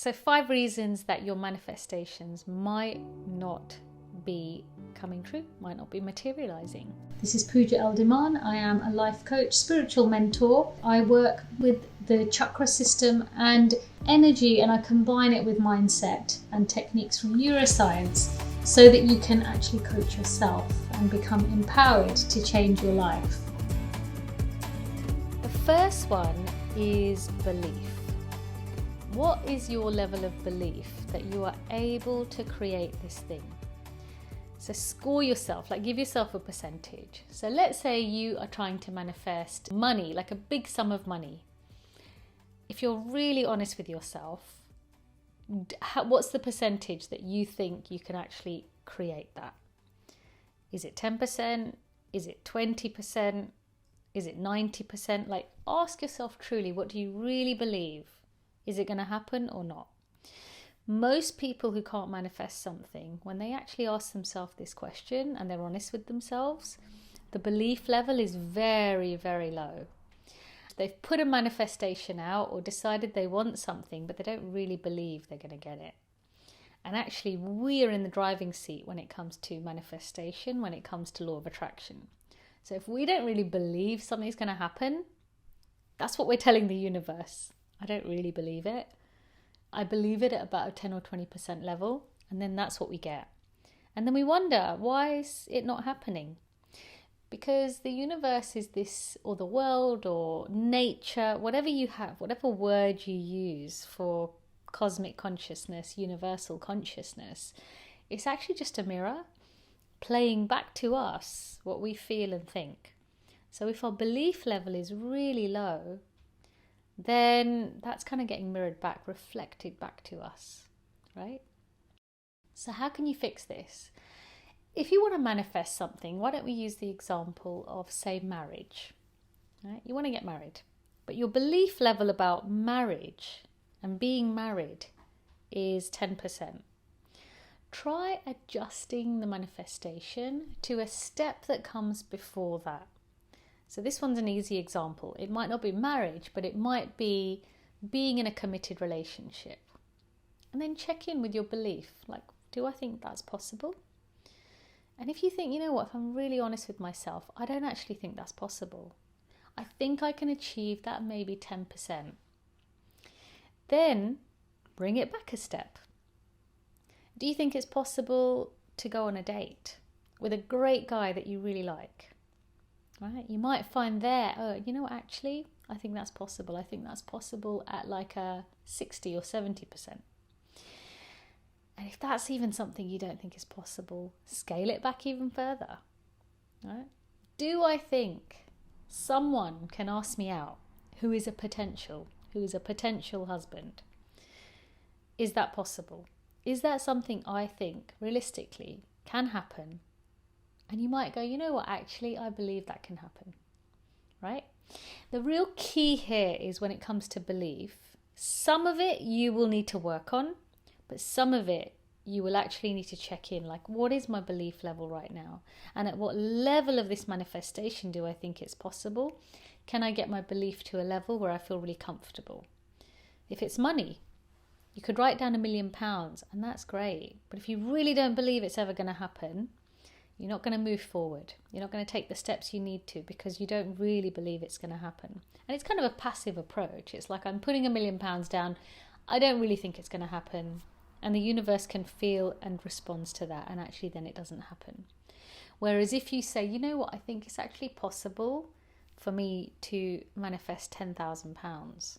So 5 reasons that your manifestations might not be coming true, might not be materializing. This is Pooja Eldiman. I am a life coach, spiritual mentor. I work with the chakra system and energy, and I combine it with mindset and techniques from neuroscience so that you can actually coach yourself and become empowered to change your life. The first one is belief. What is your level of belief that you are able to create this thing? So score yourself, like give yourself a percentage. So let's say you are trying to manifest money, like a big sum of money. If you're really honest with yourself, what's the percentage that you think you can actually create that? Is it 10%? Is it 20%? Is it 90%? Like, ask yourself truly, what do you really believe? Is it going to happen or not? Most people who can't manifest something, when they actually ask themselves this question and they're honest with themselves, the belief level is very, very low. They've put a manifestation out or decided they want something, but they don't really believe they're going to get it. And actually, we are in the driving seat when it comes to manifestation, when it comes to law of attraction. So if we don't really believe something's going to happen, that's what we're telling the universe. I don't really believe it. I believe it at about a 10 or 20% level, and then that's what we get. And then we wonder, why is it not happening? Because the universe is this, or the world, or nature, whatever you have, whatever word you use for cosmic consciousness, universal consciousness, it's actually just a mirror playing back to us what we feel and think. So if our belief level is really low, then that's kind of getting mirrored back, reflected back to us, right? So how can you fix this? If you want to manifest something, why don't we use the example of, say, marriage, right? You want to get married, but your belief level about marriage and being married is 10%. Try adjusting the manifestation to a step that comes before that. So this one's an easy example. It might not be marriage, but it might be being in a committed relationship. And then check in with your belief. Like, do I think that's possible? And if you think, you know what, if I'm really honest with myself, I don't actually think that's possible. I think I can achieve that maybe 10%. Then bring it back a step. Do you think it's possible to go on a date with a great guy that you really like? Right? You might find there, oh, you know what, actually, I think that's possible. I think that's possible at like a 60 or 70%. And if that's even something you don't think is possible, scale it back even further. Right? Do I think someone can ask me out who is a potential husband? Is that possible? Is that something I think realistically can happen? And you might go, you know what, actually, I believe that can happen, right? The real key here is when it comes to belief, some of it you will need to work on, but some of it you will actually need to check in, like, what is my belief level right now? And at what level of this manifestation do I think it's possible? Can I get my belief to a level where I feel really comfortable? If it's money, you could write down £1 million, and that's great. But if you really don't believe it's ever going to happen, you're not going to move forward. You're not going to take the steps you need to because you don't really believe it's going to happen. And it's kind of a passive approach. It's like, I'm putting £1 million down. I don't really think it's going to happen. And the universe can feel and responds to that. And actually then it doesn't happen. Whereas if you say, you know what, I think it's actually possible for me to manifest £10,000.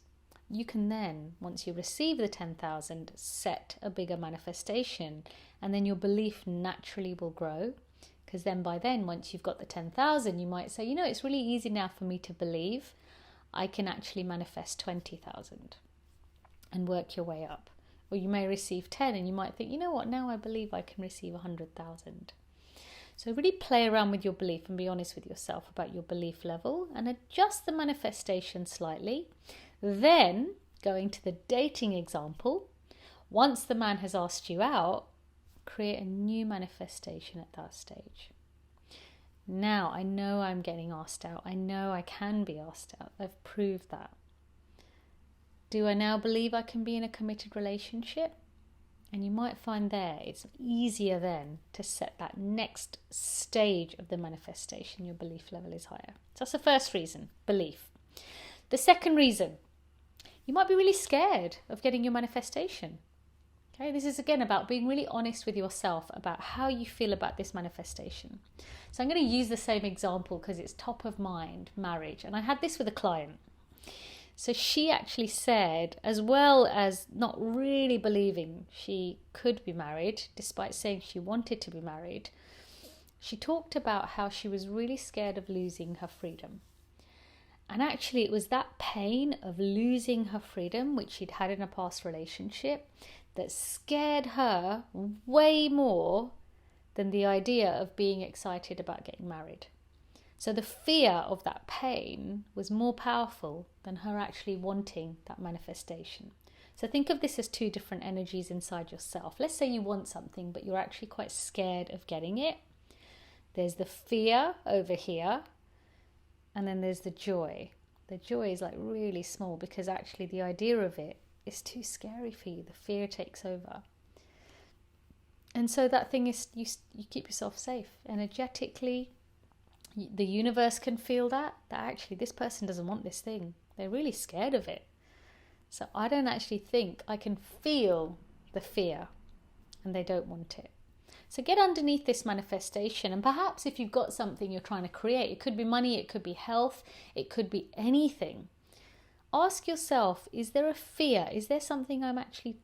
You can then, once you receive the 10,000, set a bigger manifestation. And then your belief naturally will grow. Because then by then, once you've got the 10,000, you might say, you know, it's really easy now for me to believe I can actually manifest 20,000 and work your way up. Or you may receive 10 and you might think, you know what, now I believe I can receive 100,000. So really play around with your belief and be honest with yourself about your belief level and adjust the manifestation slightly. Then, going to the dating example, once the man has asked you out, create a new manifestation at that stage. Now, I know I'm getting asked out. I know I can be asked out. I've proved that. Do I now believe I can be in a committed relationship? And you might find there it's easier then to set that next stage of the manifestation. Your belief level is higher. So that's the first reason, belief. The second reason, you might be really scared of getting your manifestation. Okay, this is again about being really honest with yourself about how you feel about this manifestation. So I'm going to use the same example because it's top of mind, marriage. And I had this with a client. So she actually said, as well as not really believing she could be married, despite saying she wanted to be married, she talked about how she was really scared of losing her freedom. And actually it was that pain of losing her freedom, which she'd had in a past relationship, that scared her way more than the idea of being excited about getting married. So the fear of that pain was more powerful than her actually wanting that manifestation. So think of this as two different energies inside yourself. Let's say you want something, but you're actually quite scared of getting it. There's the fear over here, and then there's the joy. The joy is like really small because actually the idea of it is too scary for you. The fear takes over. And so that thing is, you keep yourself safe energetically. The universe can feel that actually this person doesn't want this thing. They're really scared of it. So I don't actually think, I can feel the fear and they don't want it. So get underneath this manifestation, and perhaps if you've got something you're trying to create, it could be money, it could be health, it could be anything. Ask yourself, is there a fear? Is there something I'm actually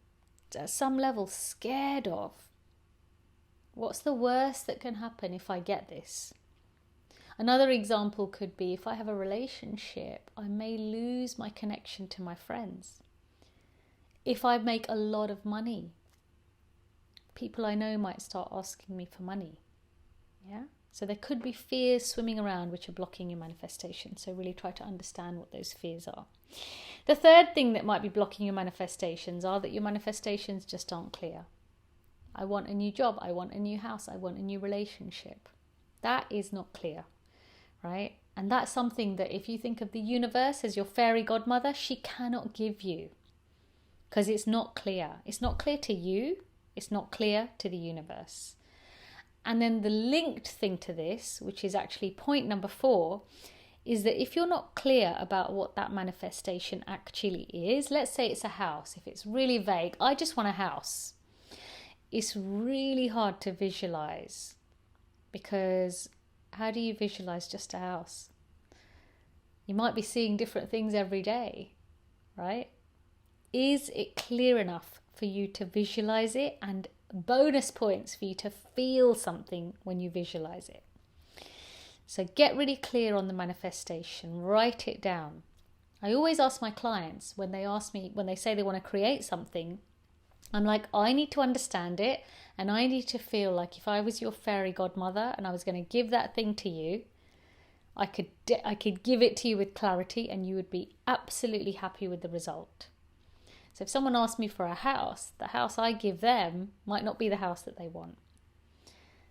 at some level scared of? What's the worst that can happen if I get this? Another example could be, if I have a relationship, I may lose my connection to my friends. If I make a lot of money, people I know might start asking me for money. Yeah? So there could be fears swimming around which are blocking your manifestation. So really try to understand what those fears are. The third thing that might be blocking your manifestations are that your manifestations just aren't clear. I want a new job. I want a new house. I want a new relationship. That is not clear. Right? And that's something that if you think of the universe as your fairy godmother, she cannot give you because it's not clear. It's not clear to you. It's not clear to the universe. And then the linked thing to this, which is actually point number 4, is that if you're not clear about what that manifestation actually is, let's say it's a house. If it's really vague, I just want a house. It's really hard to visualize because how do you visualize just a house? You might be seeing different things every day, right? Is it clear enough for you to visualize it? And bonus points for you to feel something when you visualize it. So get really clear on the manifestation. Write it down. I always ask my clients when they say they want to create something, I'm like, I need to understand it, and I need to feel like if I was your fairy godmother and I was going to give that thing to you, I could give it to you with clarity and you would be absolutely happy with the result. So if someone asks me for a house, the house I give them might not be the house that they want.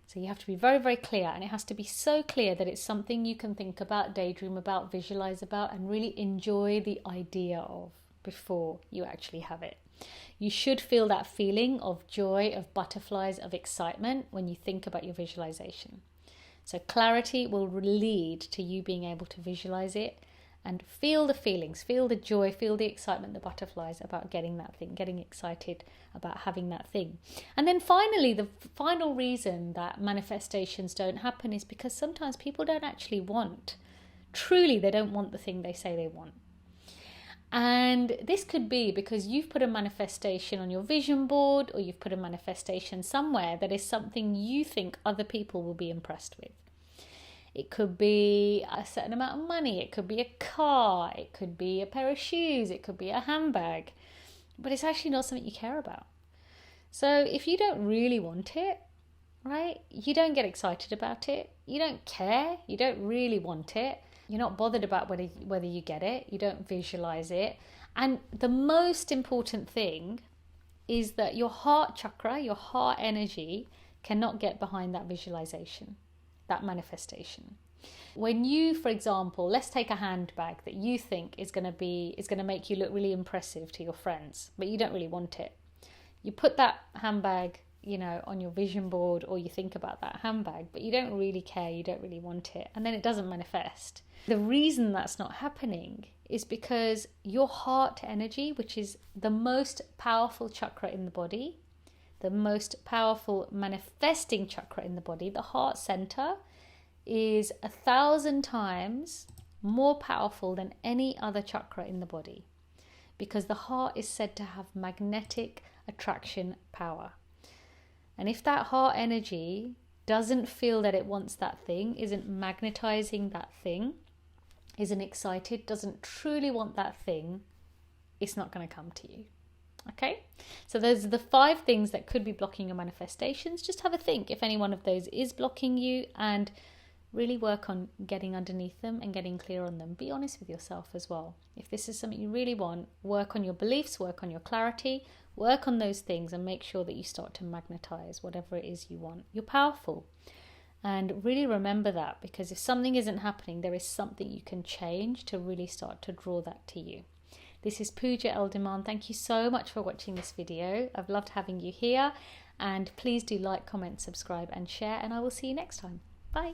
So you have to be very, very clear, and it has to be so clear that it's something you can think about, daydream about, visualize about, and really enjoy the idea of before you actually have it. You should feel that feeling of joy, of butterflies, of excitement when you think about your visualization. So clarity will lead to you being able to visualize it and feel the feelings, feel the joy, feel the excitement, the butterflies about getting that thing, getting excited about having that thing. And then finally, the final reason that manifestations don't happen is because sometimes people don't actually want, truly they don't want the thing they say they want. And this could be because you've put a manifestation on your vision board, or you've put a manifestation somewhere that is something you think other people will be impressed with. It could be a certain amount of money, it could be a car, it could be a pair of shoes, it could be a handbag, but it's actually not something you care about. So if you don't really want it, right, you don't get excited about it, you don't care, you don't really want it, you're not bothered about whether you get it, you don't visualize it. And the most important thing is that your heart chakra, your heart energy, cannot get behind that visualization, that manifestation. When you, for example, let's take a handbag that you think is going to make you look really impressive to your friends, but you don't really want it. You put that handbag, on your vision board, or you think about that handbag, but you don't really care, you don't really want it, and then it doesn't manifest. The reason that's not happening is because your heart energy, which is the most powerful chakra in the body, the most powerful manifesting chakra in the body, the heart center, is 1,000 times more powerful than any other chakra in the body, because the heart is said to have magnetic attraction power. And if that heart energy doesn't feel that it wants that thing, isn't magnetizing that thing, isn't excited, doesn't truly want that thing, it's not going to come to you. Okay, so those are the 5 things that could be blocking your manifestations. Just have a think if any one of those is blocking you, and really work on getting underneath them and getting clear on them. Be honest with yourself as well. If this is something you really want, work on your beliefs, work on your clarity, work on those things, and make sure that you start to magnetize whatever it is you want. You're powerful. And really remember that, because if something isn't happening, there is something you can change to really start to draw that to you. This is Pooja Eldiman. Thank you so much for watching this video. I've loved having you here. And please do like, comment, subscribe and share. And I will see you next time. Bye.